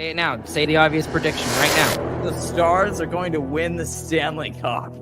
Say it now. Say the obvious prediction right now. The Stars are going to win the Stanley Cup.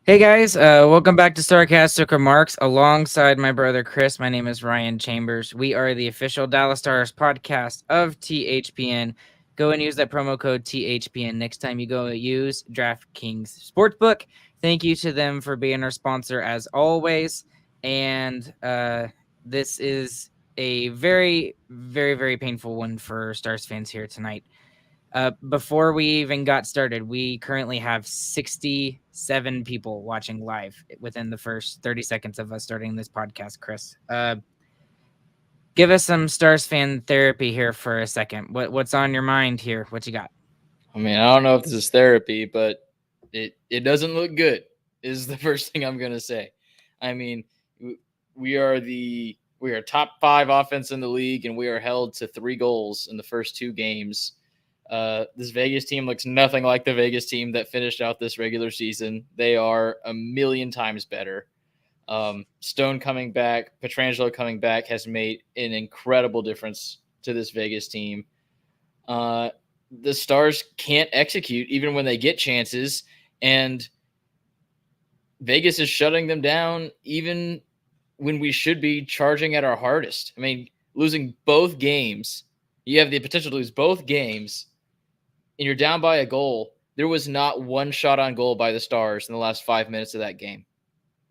Hey guys, welcome back to Sarcastic Remarks. Alongside my brother Chris, my name is Ryan Chambers. We are the official Dallas Stars podcast of THPN. Go and use that promo code THPN next time you go use DraftKings Sportsbook. Thank you to them for being our sponsor as always. And this is a very, very, very painful one for Stars fans here tonight. Before we even got started, we currently have 67 people watching live within the first 30 seconds of us starting this podcast. Chris, give us some Stars fan therapy here for a second. What's on your mind here? What you got? I mean, I don't know if this is therapy, but it doesn't look good is the first thing I'm going to say. I mean, we are top 5 offense in the league, and we are held to 3 goals in the first 2 games. This Vegas team looks nothing like the Vegas team that finished out this regular season. They are a million times better. Stone coming back, Pietrangelo coming back has made an incredible difference to this Vegas team. The Stars can't execute even when they get chances, and Vegas is shutting them down even when we should be charging at our hardest. I mean, losing both games, you have the potential to lose both games, and you're down by a goal. There was not one shot on goal by the Stars in the last 5 minutes of that game.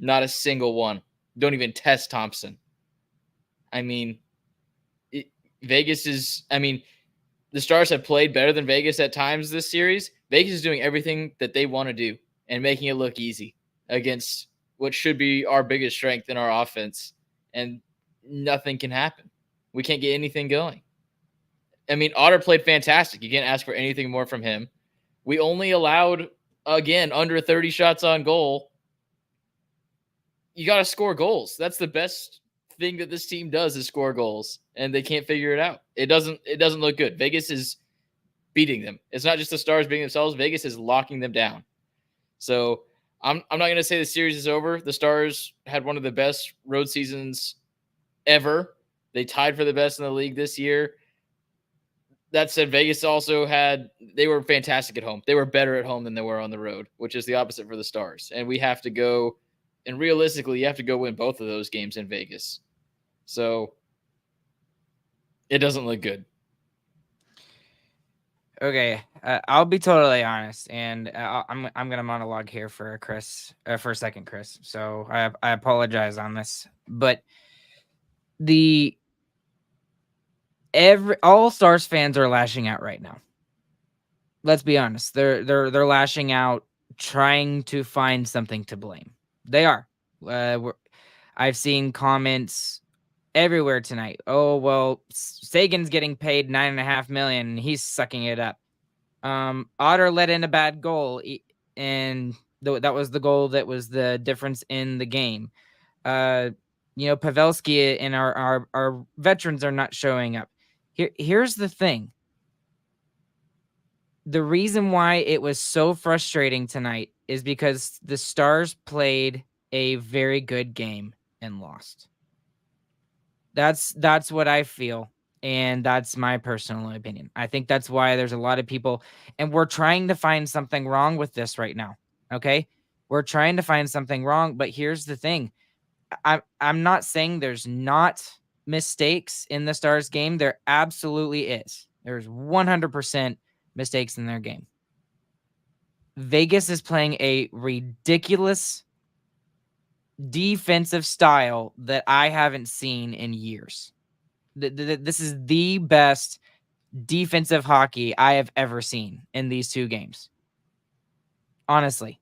Not a single one. Don't even test Thompson. I mean, the Stars have played better than Vegas at times this series. Vegas is doing everything that they want to do and making it look easy against what should be our biggest strength in our offense, and nothing can happen. We can't get anything going. I mean, Otter played fantastic. You can't ask for anything more from him. We only allowed, again, under 30 shots on goal. You got to score goals. That's the best thing that this team does is score goals, and they can't figure it out. It doesn't look good. Vegas is beating them. It's not just the Stars beating themselves. Vegas is locking them down. So I'm not going to say the series is over. The Stars had one of the best road seasons ever. They tied for the best in the league this year. That said, Vegas also they were fantastic at home. They were better at home than they were on the road, which is the opposite for the Stars. And we have to go, and realistically, you have to go win both of those games in Vegas. So it doesn't look good. Okay, I'll be totally honest, and I'm gonna monologue here for Chris for a second, Chris. So I apologize on this, but the all Stars fans are lashing out right now. Let's be honest, they're lashing out, trying to find something to blame. They are. I've seen comments everywhere tonight. Oh well, Sagan's getting paid $9.5 million, and he's sucking it up. Otter let in a bad goal, and that was the goal that was the difference in the game. Pavelski and our veterans are not showing up. Here's the thing. The reason why it was so frustrating tonight is because the Stars played a very good game and lost. That's what I feel, and that's my personal opinion. I think that's why there's a lot of people, and we're trying to find something wrong with this right now. Okay, we're trying to find something wrong, but here's the thing: I'm not saying there's not mistakes in the Stars game. There absolutely is. There's 100% mistakes in their game. Vegas is playing a ridiculous defensive style that I haven't seen in years. This is the best defensive hockey I have ever seen in these two games. Honestly,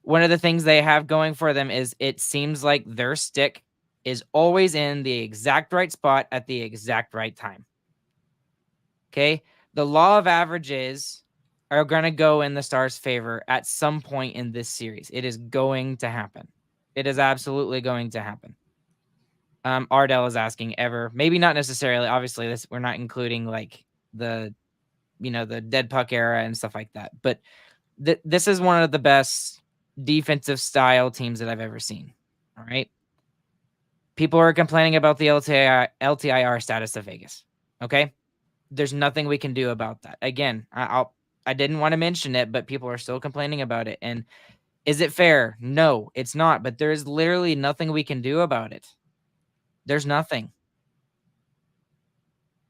one of the things they have going for them is it seems like their stick is always in the exact right spot at the exact right time. Okay. The law of averages are going to go in the Stars' favor at some point in this series. It is going to happen. It is absolutely going to happen. Ardell is asking ever, maybe not necessarily. Obviously, this we're not including like the dead puck era and stuff like that. But this is one of the best defensive style teams that I've ever seen. All right. People are complaining about the LTIR status of Vegas. Okay. There's nothing we can do about that. Again, I didn't want to mention it, but people are still complaining about it. And is it fair? No, it's not. But there is literally nothing we can do about it. There's nothing.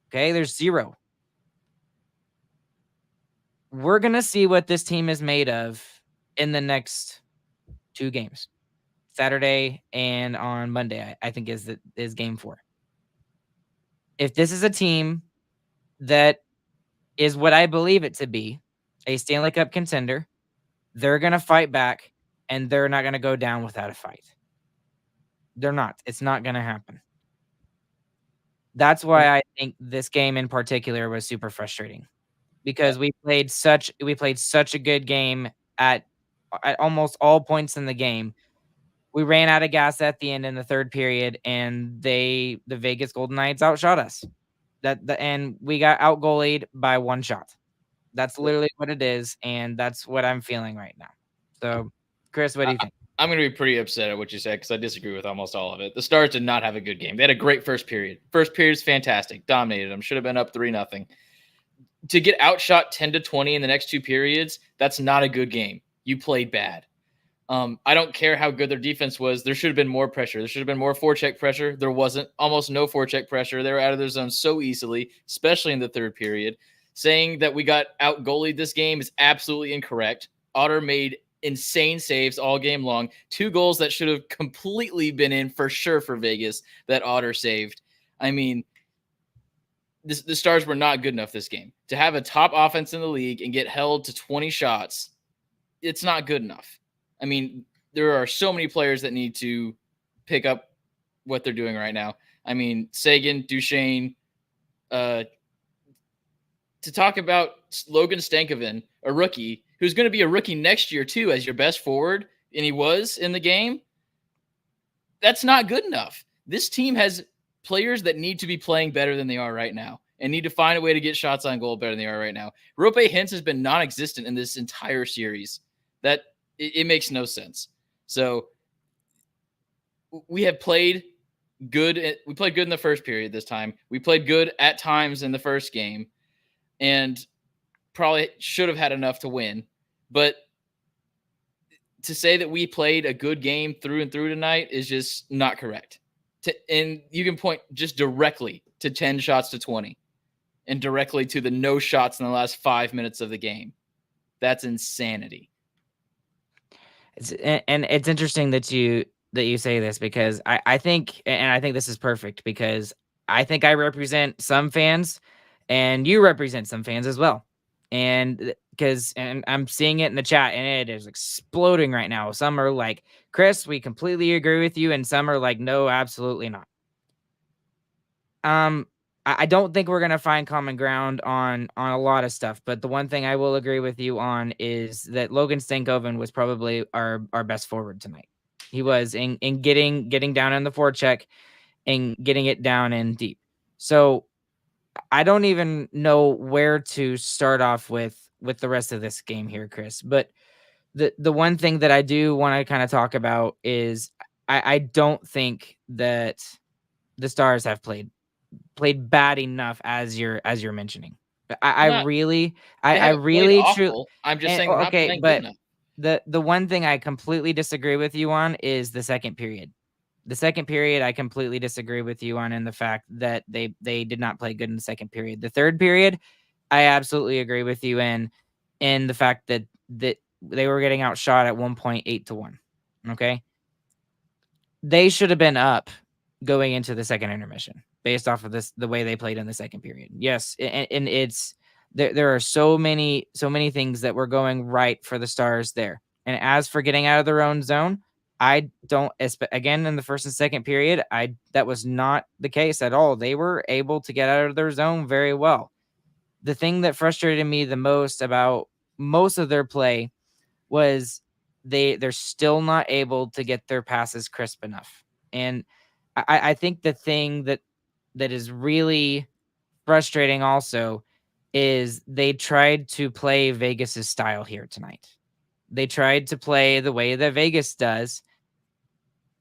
Okay. There's zero. We're going to see what this team is made of in the next 2 games. Saturday and on Monday, I think is game 4. If this is a team that is what I believe it to be, a Stanley Cup contender, they're going to fight back, and they're not going to go down without a fight. They're not. It's not going to happen. That's why I think this game in particular was super frustrating, because we played such a good game at almost all points in the game. We ran out of gas at the end in the third period, and the Vegas Golden Knights outshot us. And we got out goalied by 1 shot. That's literally what it is, and that's what I'm feeling right now. So, Chris, what do you think? I'm going to be pretty upset at what you said because I disagree with almost all of it. The Stars did not have a good game. They had a great first period. First period is fantastic. Dominated them. Should have been up 3-0. To get outshot 10-20 in the next 2 periods, that's not a good game. You played bad. I don't care how good their defense was. There should have been more pressure. There should have been more forecheck pressure. There wasn't. Almost no forecheck pressure. They were out of their zone so easily, especially in the third period. Saying that we got out goalied this game is absolutely incorrect. Otter made insane saves all game long. 2 goals that should have completely been in for sure for Vegas that Otter saved. I mean, the Stars were not good enough this game. To have a top offense in the league and get held to 20 shots, it's not good enough. I mean, there are so many players that need to pick up what they're doing right now. I mean, Sagan, Duchesne, to talk about Logan Stankoven, a rookie, who's going to be a rookie next year too as your best forward, and he was in the game, that's not good enough. This team has players that need to be playing better than they are right now and need to find a way to get shots on goal better than they are right now. Rope Hintz has been non-existent in this entire series. It makes no sense. So we have played good. We played good in the first period this time. We played good at times in the first game and probably should have had enough to win. But to say that we played a good game through and through tonight is just not correct. And you can point just directly to 10 shots to 20 and directly to the no shots in the last 5 minutes of the game. That's insanity. And it's interesting that you say this, because I think, and I think this is perfect, because I think I represent some fans and you represent some fans as well. And and I'm seeing it in the chat and it is exploding right now. Some are like, Chris, we completely agree with you, and some are like, no, absolutely not. I don't think we're gonna find common ground on a lot of stuff, but the one thing I will agree with you on is that Logan Stankoven was probably our best forward tonight. He was in getting down in the forecheck and getting it down in deep. So I don't even know where to start off with the rest of this game here, Chris. But the one thing that I do want to kind of talk about is I don't think that the Stars have played bad enough as you're mentioning. I Not really They I haven't played really truly. awful. I'm just saying they're not Okay, playing good but enough. the one thing I completely disagree with you on is the second period. The second period I completely disagree with you on, in the fact that they did not play good in the second period. The third period, I absolutely agree with you in the fact that they were getting outshot at 1.8-1. Okay? They should have been up going into the second intermission based off of the way they played in the second period. Yes, and it's there are so many things that were going right for the Stars there. And as for getting out of their own zone, I don't, again, in the first and second period, that was not the case at all. They were able to get out of their zone very well. The thing that frustrated me the most about most of their play was they're still not able to get their passes crisp enough. And I think the thing that is really frustrating also is they tried to play Vegas's style here tonight. They tried to play the way that Vegas does,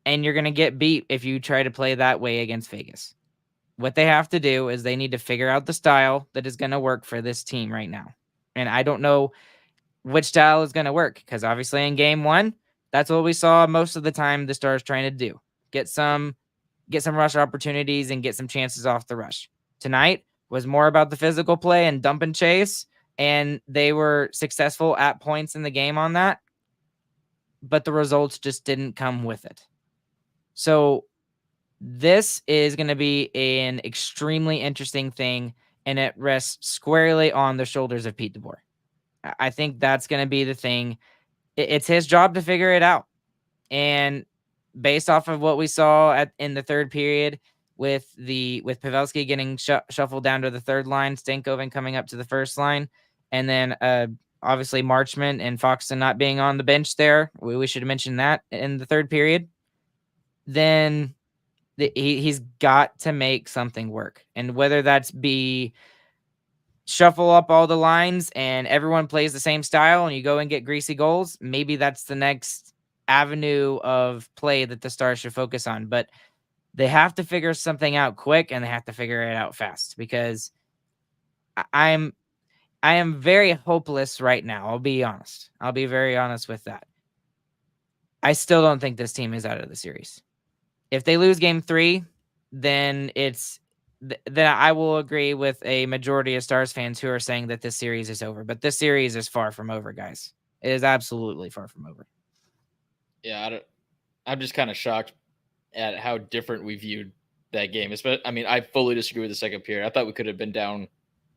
and you're going to get beat if you try to play that way against Vegas. What they have to do is they need to figure out the style that is going to work for this team right now. And I don't know which style is going to work, because obviously in game one, that's what we saw most of the time the Stars trying to do. Get some rush opportunities and get some chances off the rush. Tonight was more about the physical play and dump and chase, and they were successful at points in the game on that, but the results just didn't come with it. So this is going to be an extremely interesting thing, and it rests squarely on the shoulders of Pete DeBoer. I think that's going to be the thing. It's his job to figure it out. And based off of what we saw in the third period, with Pavelski getting shuffled down to the third line, Stankoven coming up to the first line, and then obviously Marchment and Foxton not being on the bench there, we should have mentioned that in the third period, then he's got to make something work. And whether that's be shuffle up all the lines and everyone plays the same style and you go and get greasy goals, maybe that's the next avenue of play that the Stars should focus on. But they have to figure something out quick, and they have to figure it out fast, because I am very hopeless right now. I'll be honest. I'll be very honest with that. I still don't think this team is out of the series. If they lose game 3, then then I will agree with a majority of Stars fans who are saying that this series is over. But this series is far from over, guys. It is absolutely far from over. Yeah, I'm just kind of shocked at how different we viewed that game. I mean, I fully disagree with the second period. I thought we could have been down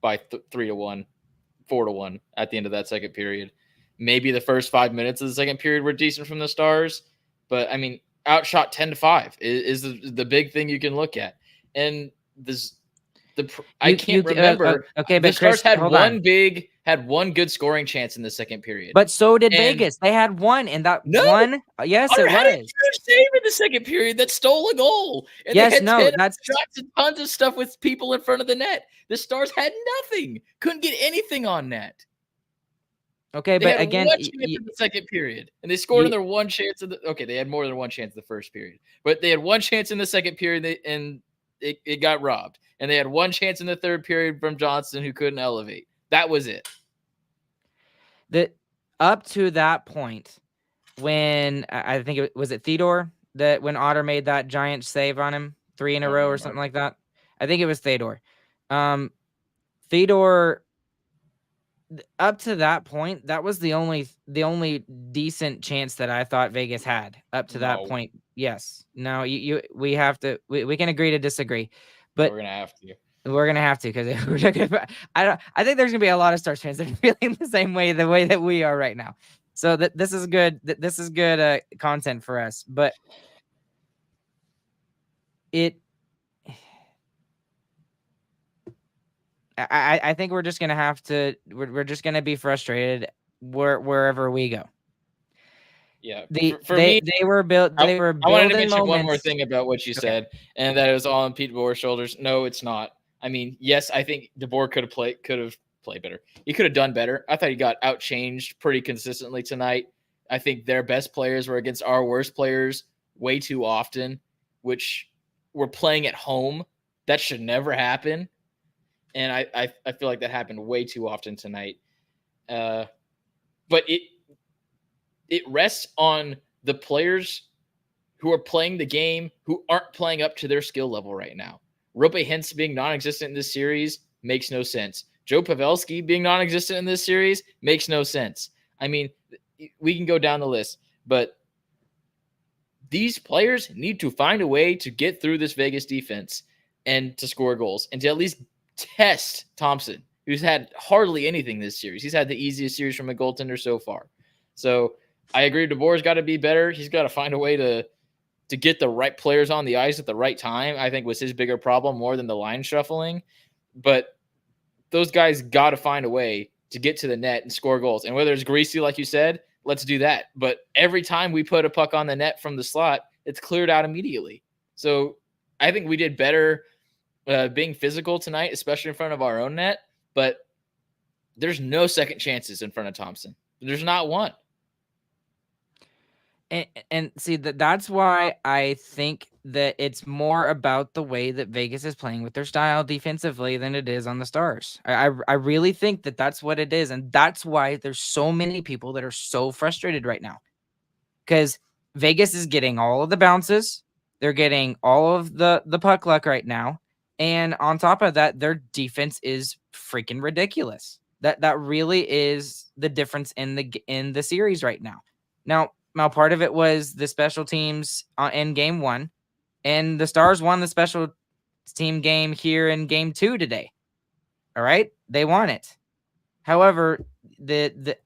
by 3-1, 4-1 at the end of that second period. Maybe the first 5 minutes of the second period were decent from the Stars, but I mean, outshot 10-5 is the big thing you can look at. And I can't remember. Okay, the but Stars Chris, had one good scoring chance in the second period. But so did Vegas. They had one, and that one. Yes, Otter it had a was. huge save in the second period that stole a goal. And Yes, they had no, 10 that's shots and tons of stuff with people in front of the net. The Stars had nothing. Couldn't get anything on net. Okay, They but had again, one chance in the second period, and they scored in their one chance. They had more than one chance in the first period, but they had one chance in the second period, and it got robbed. And they had one chance in the third period from Johnson, who couldn't elevate. That was it. Up to that point, when I think was Theodore that when Otter made that giant save on him, 3 in a I don't row or remember. something like that. I think it was Fedor. Fedor, up to that point, that was the only decent chance that I thought Vegas had up to that No. point. Yes. No, we have to we can agree to disagree. But We're gonna have to. we're gonna have to, because we're gonna, I think there's gonna be a lot of Stars fans that are feeling the same way, the way that we are right now. So this is good. This is good content for us. But it, I think we're just gonna have to. We're just gonna be frustrated wherever we go. Yeah. The For me, they were built. I They were wanted to building mention one more moments. thing about what you Okay. said, and that it was all on Pete DeBoer's shoulders. No, it's not. I mean, yes, I think DeBoer could have played better. He could have done better. I thought he got outchanged pretty consistently tonight. I think their best players were against our worst players way too often, which we're playing at home. That should never happen. And I feel like that happened way too often tonight. But it rests on the players who are playing the game who aren't playing up to their skill level right now. Rope Hintz being non-existent in this series makes no sense. Joe Pavelski being non-existent in this series makes no sense. I mean, we can go down the list, but these players need to find a way to get through this Vegas defense and to score goals and to at least test Thompson, who's had hardly anything this series. He's had the easiest series from a goaltender so far. So I agree. DeBoer's got to be better. He's got to find a way to get the right players on the ice at the right time, I think was his bigger problem more than the line shuffling. But those guys got to find a way to get to the net and score goals. And whether it's greasy, like you said, let's do that. But every time we put a puck on the net from the slot, it's cleared out immediately. So I think we did better being physical tonight, especially in front of our own net. But there's no second chances in front of Thompson. There's not one. And see, that's why I think that it's more about the way that Vegas is playing with their style defensively than it is on the Stars. I really think that that's what it is, and that's why there's so many people that are so frustrated right now, because Vegas is getting all of the bounces, they're getting all of the puck luck right now, and on top of that, their defense is freaking ridiculous. That really is the difference in the series right now. Now, part of it was the special teams in game 1, and the Stars won the special team game here in game 2 today. All right, they won it. However,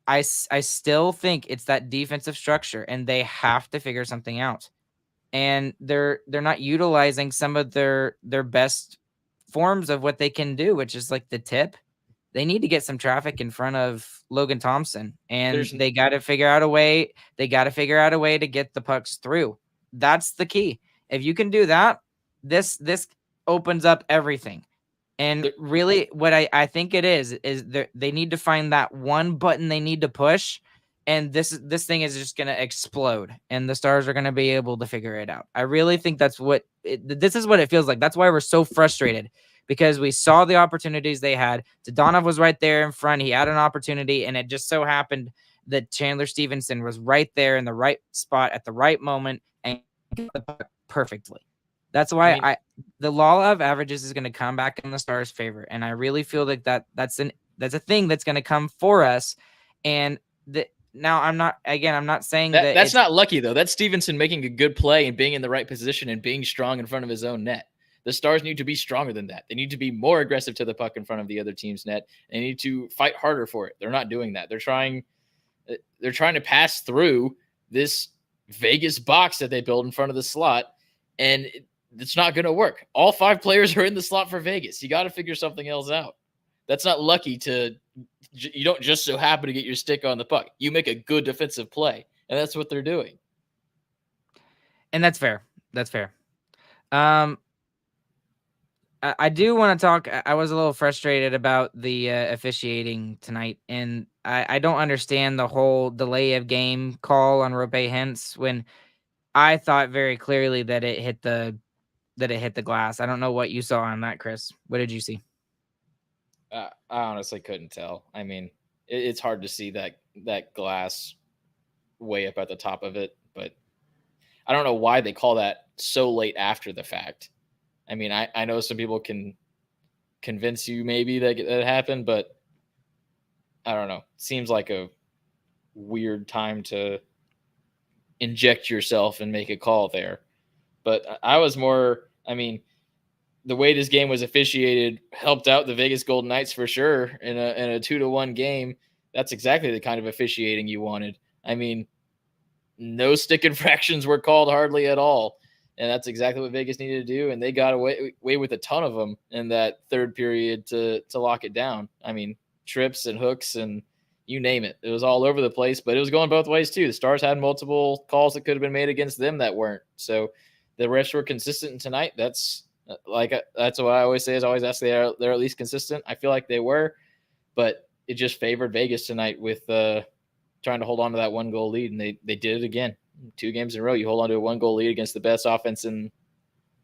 I still think it's that defensive structure, and they have to figure something out. And they're not utilizing some of their best forms of what they can do, which is like the tip. They need to get some traffic in front of Logan Thompson, and they got to figure out a way. They got to figure out a way to get the pucks through. That's the key. If you can do that, this opens up everything. And really, what I think it is they need to find that one button they need to push, and this thing is just going to explode, and the Stars are going to be able to figure it out. I really think that's what this is what it feels like. That's why we're so frustrated, because we saw the opportunities they had. Dadonov was right there in front. He had an opportunity, and it just so happened that Chandler Stevenson was right there in the right spot at the right moment and got the puck perfectly. That's why the law of averages is going to come back in the Stars' favor, and I really feel like that's a thing that's going to come for us. And now I'm not saying that's not lucky though. That's Stevenson making a good play and being in the right position and being strong in front of his own net. The Stars need to be stronger than that. They need to be more aggressive to the puck in front of the other team's net. They need to fight harder for it. They're not doing that. They're trying to pass through this Vegas box that they build in front of the slot, and it's not going to work. All 5 players are in the slot for Vegas. You got to figure something else out. That's not lucky you don't just so happen to get your stick on the puck. You make a good defensive play, and that's what they're doing. And that's fair. That's fair. I do want to talk. I was a little frustrated about the officiating tonight, and I don't understand the whole delay of game call on Rope Hintz when I thought very clearly that it hit the glass. I don't know what you saw on that, Chris. What did you see? I honestly couldn't tell. I mean, it's hard to see that glass way up at the top of it, but I don't know why they call that so late after the fact. I mean, I know some people can convince you maybe that happened, but I don't know. Seems like a weird time to inject yourself and make a call there. But I was more, I mean, the way this game was officiated helped out the Vegas Golden Knights for sure in a 2-1 game. That's exactly the kind of officiating you wanted. I mean, no stick infractions were called hardly at all. And that's exactly what Vegas needed to do. And they got away with a ton of them in that third period to lock it down. I mean, trips and hooks and you name it. It was all over the place, but it was going both ways too. The Stars had multiple calls that could have been made against them that weren't. So the refs were consistent tonight. That's what I always say is always ask they're at least consistent. I feel like they were, but it just favored Vegas tonight with trying to hold on to that 1-goal lead, and they did it again. 2 games in a row, you hold on to a 1-goal lead against the best offense in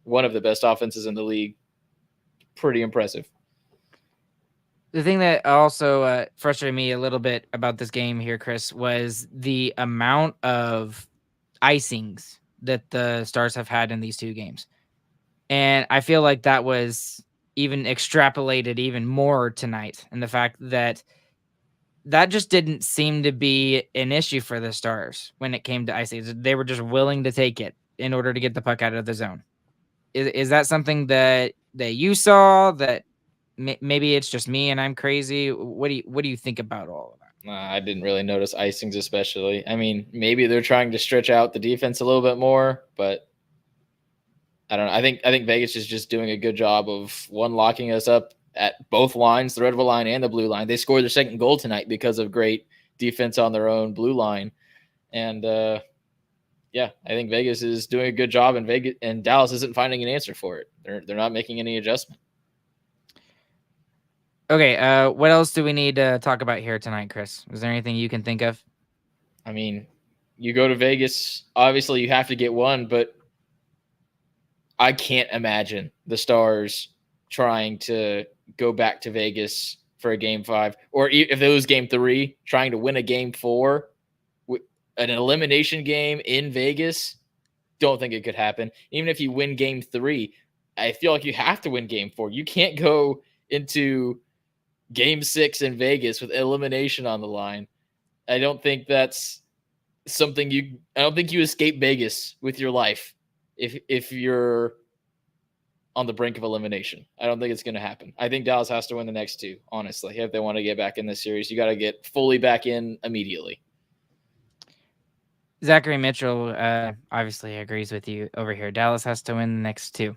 one of the best offenses in the league. Pretty impressive. The thing that also frustrated me a little bit about this game here, Chris, was the amount of icings that the Stars have had in these 2 games. And I feel like that was even extrapolated even more tonight. And the fact that just didn't seem to be an issue for the Stars when it came to icings. They were just willing to take it in order to get the puck out of the zone. Is that something that you saw, that maybe it's just me and I'm crazy? What do you think about all of that? I didn't really notice icings, especially. I mean, maybe they're trying to stretch out the defense a little bit more, but I don't know. I think Vegas is just doing a good job of locking us up at both lines, the red line and the blue line. They scored their second goal tonight because of great defense on their own blue line, and yeah, I think Vegas is doing a good job, and Dallas isn't finding an answer for it. They're not making any adjustment. Okay, what else do we need to talk about here tonight, Chris? Is there anything you can think of? I mean, you go to Vegas, obviously you have to get one, but I can't imagine the Stars trying to go back to Vegas for a game 5, or if they lose game 3, trying to win a game 4, an elimination game in Vegas. Don't think it could happen. Even if you win game 3, I feel like you have to win game 4. You can't go into game 6 in Vegas with elimination on the line. I don't think that's something I don't think you escape Vegas with your life if you're on the brink of elimination. I don't think it's going to happen. I think Dallas has to win the next 2, honestly. If they want to get back in this series, you got to get fully back in immediately. Zachary Mitchell obviously agrees with you over here. Dallas has to win the next 2.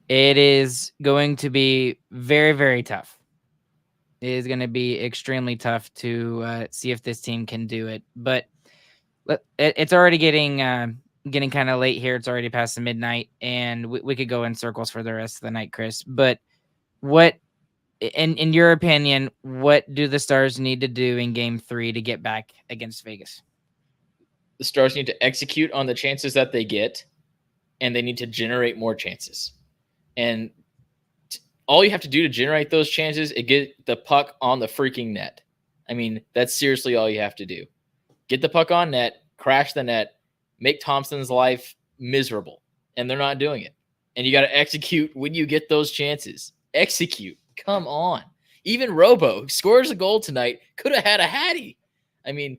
It is going to be very, very tough. It is going to be extremely tough to see if this team can do it. But it's already getting kind of late here. It's already past the midnight, and we could go in circles for the rest of the night, Chris. But what, in your opinion, what do the Stars need to do in game 3 to get back against Vegas? The Stars need to execute on the chances that they get, and they need to generate more chances. And all you have to do to generate those chances is get the puck on the freaking net. I mean, that's seriously all you have to do. Get the puck on net, crash the net, make Thompson's life miserable. And they're not doing it. And you got to execute when you get those chances. Execute. Come on. Even Robo, who scores a goal tonight, could have had a hattie. I mean,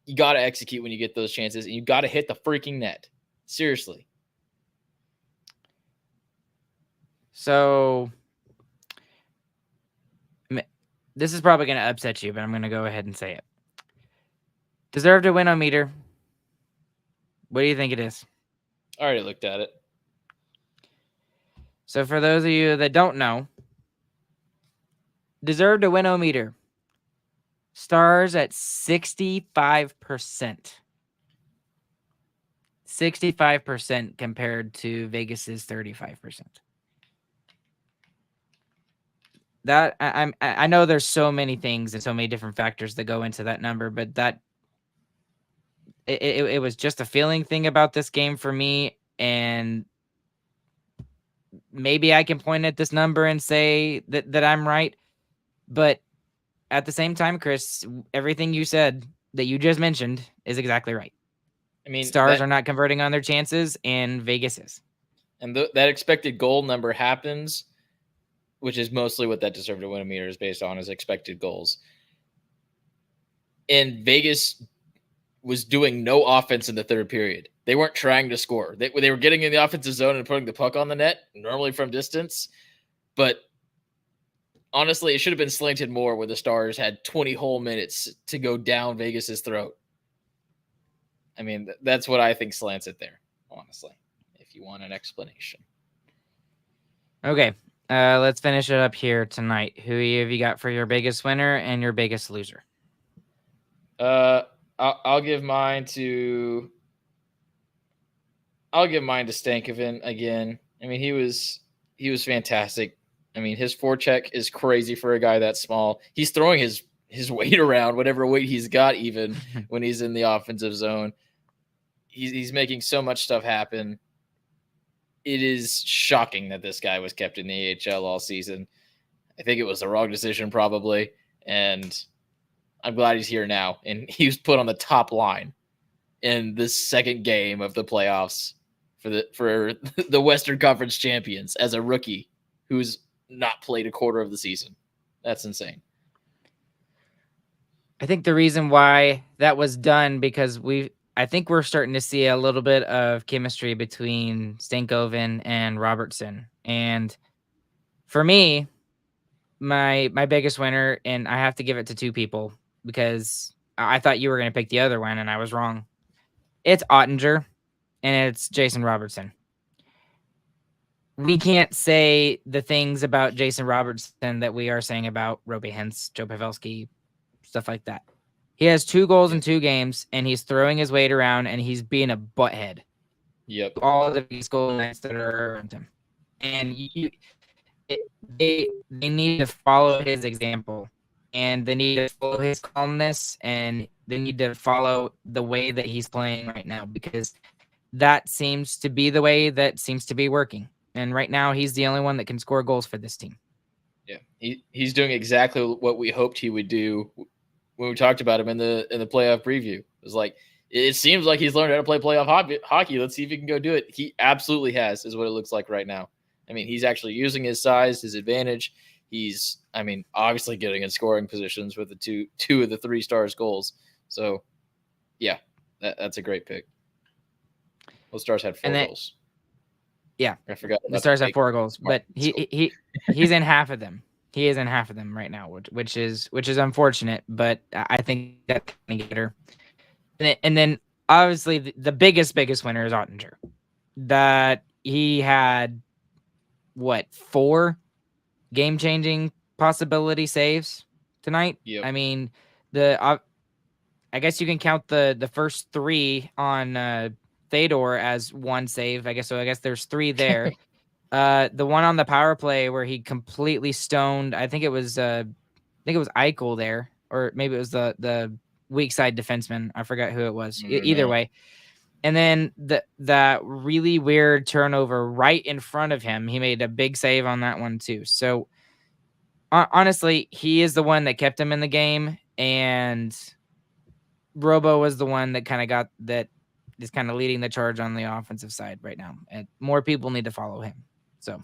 you got to execute when you get those chances, and you got to hit the freaking net. Seriously. So this is probably going to upset you, but I'm going to go ahead and say it. Deserve to win on meter. What do you think it is? I already looked at it. So for those of you that don't know, deserve to win on meter. Stars at 65%. 65% compared to Vegas's 35%. That I know there's so many things and so many different factors that go into that number, but that it was just a feeling thing about this game for me, and maybe I can point at this number and say that I'm right, but at the same time, Chris, everything you said that you just mentioned is exactly right. I mean, Stars are not converting on their chances, and Vegas is. And that expected goal number happens, which is mostly what that deserved to win meter is based on, is expected goals. And Vegas was doing no offense in the third period. They weren't trying to score. They were getting in the offensive zone and putting the puck on the net, normally from distance. But honestly, it should have been slanted more where the Stars had 20 whole minutes to go down Vegas's throat. I mean, that's what I think slants it there, honestly, if you want an explanation. Okay, let's finish it up here tonight. Who have you got for your biggest winner and your biggest loser? I'll give mine to Stankoven again. I mean, he was fantastic. I mean, his forecheck is crazy for a guy that small. He's throwing his weight around, whatever weight he's got, even when he's in the offensive zone. He's making so much stuff happen. It is shocking that this guy was kept in the AHL all season. I think it was the wrong decision, probably, and I'm glad he's here now. And he was put on the top line in the second game of the playoffs for the Western Conference champions as a rookie who's not played a quarter of the season. That's insane. I think the reason why that was done because I think we're starting to see a little bit of chemistry between Stankoven and Robertson. And for me, my biggest winner, and I have to give it to two people because I thought you were going to pick the other one and I was wrong. It's Ottinger and it's Jason Robertson. We can't say the things about Jason Robertson that we are saying about Roby Hintz, Joe Pavelski, stuff like that. He has 2 goals in 2 games, and he's throwing his weight around, and he's being a butthead. Yep. All of these goal nights that are around him. And they need to follow his example, and they need to follow his calmness, and they need to follow the way that he's playing right now, because that seems to be the way that seems to be working. And right now, he's the only one that can score goals for this team. Yeah, he's doing exactly what we hoped he would do when we talked about him in the playoff preview. It was like, it seems like he's learned how to play playoff hockey. Let's see if he can go do it. He absolutely has, is what it looks like right now. I mean, he's actually using his size, his advantage. He's, I mean, obviously getting in scoring positions with the two of the 3 Stars goals. So, yeah, that's a great pick. Well, Stars had 4 goals. Yeah, I forgot. The Stars have 4 goals, but he's in half of them. He is in half of them right now, which is unfortunate. But I think that's going to get her. And then obviously the biggest winner is Ottinger. That he had 4 game-changing possibility saves tonight. Yep. I mean, I guess you can count the first 3 on Fedor as 1 save. I guess there's 3 there. The one on the power play where he completely stoned. I think it was Eichel there, or maybe it was the weak side defenseman. I forgot who it was. Either way. And then that really weird turnover right in front of him. He made a big save on that one too. So honestly, he is the one that kept him in the game, and Robo was the one that kind of got that is kind of leading the charge on the offensive side right now. And more people need to follow him. So,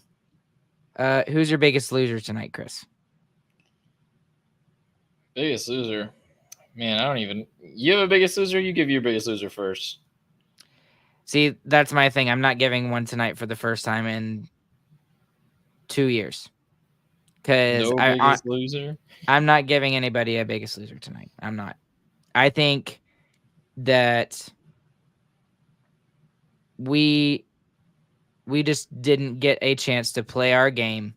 who's your biggest loser tonight, Chris? Biggest loser? Man, I don't even... You have a biggest loser? You give your biggest loser first. See, that's my thing. I'm not giving one tonight for the first time in 2 years. Because biggest loser? I'm not giving anybody a biggest loser tonight. I'm not. I think that we just didn't get a chance to play our game.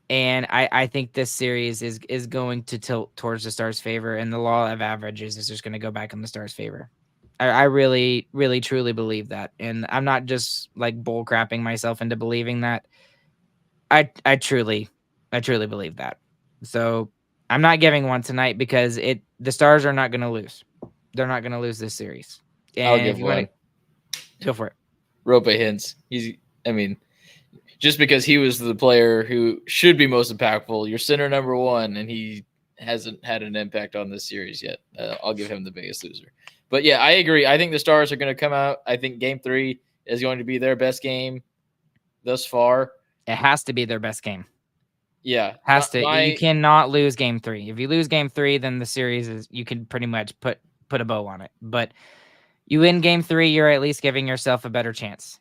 And I think this series is going to tilt towards the Stars' favor, and the law of averages is just going to go back in the Stars' favor. I really, really, truly believe that. And I'm not just like bull crapping myself into believing that. I truly believe that. So I'm not giving one tonight because the Stars are not going to lose. They're not going to lose this series. And I'll give one. Go for it. Rope Hintz. Just because he was the player who should be most impactful, your center number 1, and he hasn't had an impact on this series yet. I'll give him the biggest loser. But yeah, I agree. I think the Stars are going to come out. I think Game 3 is going to be their best game thus far. It has to be their best game. Yeah. Has to. You cannot lose game 3. If you lose game 3, then the series is, you can pretty much put a bow on it. But you win game 3, you're at least giving yourself a better chance.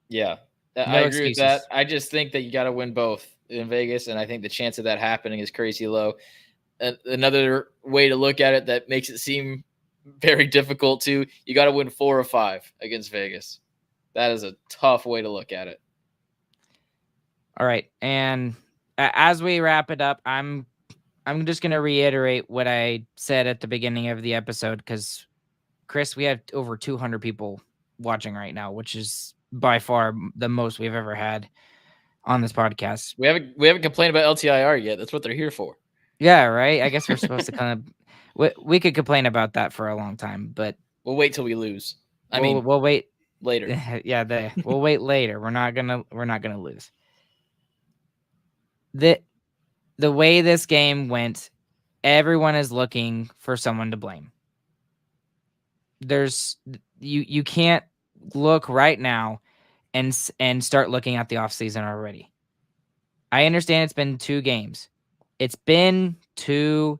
Yeah. I No agree with excuses. that. I just think that you got to win both in Vegas, and I think the chance of that happening is crazy low. Another way to look at it that makes it seem very difficult too, you got to win 4 or 5 against Vegas. That is a tough way to look at it. All right, and as we wrap it up, I'm just going to reiterate what I said at the beginning of the episode, because Chris, we have over 200 people watching right now, which is by far the most we've ever had on this podcast. We haven't complained about LTIR yet. That's what they're here for. Yeah, right. I guess we're supposed to kind of we could complain about that for a long time, but we'll wait till we lose. We'll wait later. Yeah, we'll wait later. We're not gonna lose. The way this game went, everyone is looking for someone to blame. You can't look right now and start looking at the offseason already. I understand it's been 2 games. It's been 2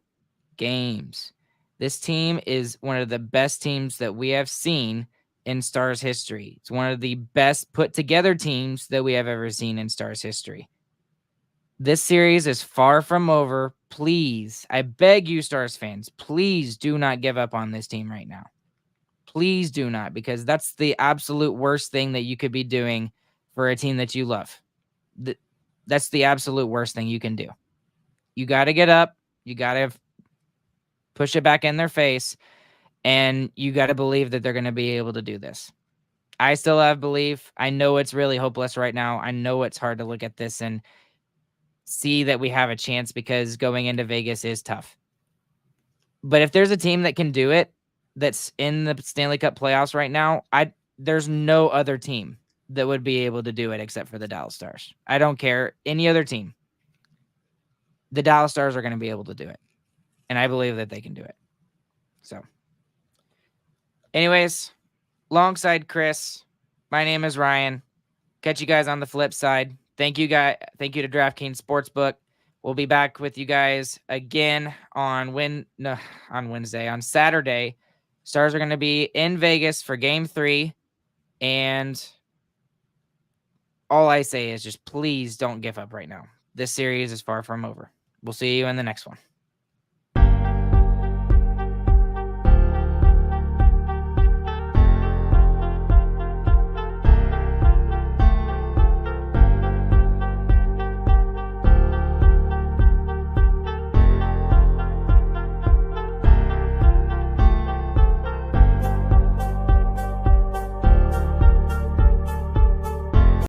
games. This team is one of the best teams that we have seen in Stars history. It's one of the best put together teams that we have ever seen in Stars history. This series is far from over. Please, I beg you, Stars fans, please do not give up on this team right now. Please do not, because that's the absolute worst thing that you could be doing for a team that you love. That's the absolute worst thing you can do. You got to get up. You got to push it back in their face, and you got to believe that they're going to be able to do this. I still have belief. I know it's really hopeless right now. I know it's hard to look at this and see that we have a chance, because going into Vegas is tough. But if there's a team that can do it, that's in the Stanley Cup playoffs right now, there's no other team that would be able to do it except for the Dallas Stars. I don't care any other team. The Dallas Stars are going to be able to do it, and I believe that they can do it. So, anyways, alongside Chris, my name is Ryan. Catch you guys on the flip side. Thank you to DraftKings Sportsbook. We'll be back with you guys again on Wednesday. On Saturday, Stars are going to be in Vegas for Game 3, and all I say is just please don't give up right now. This series is far from over. We'll see you in the next one.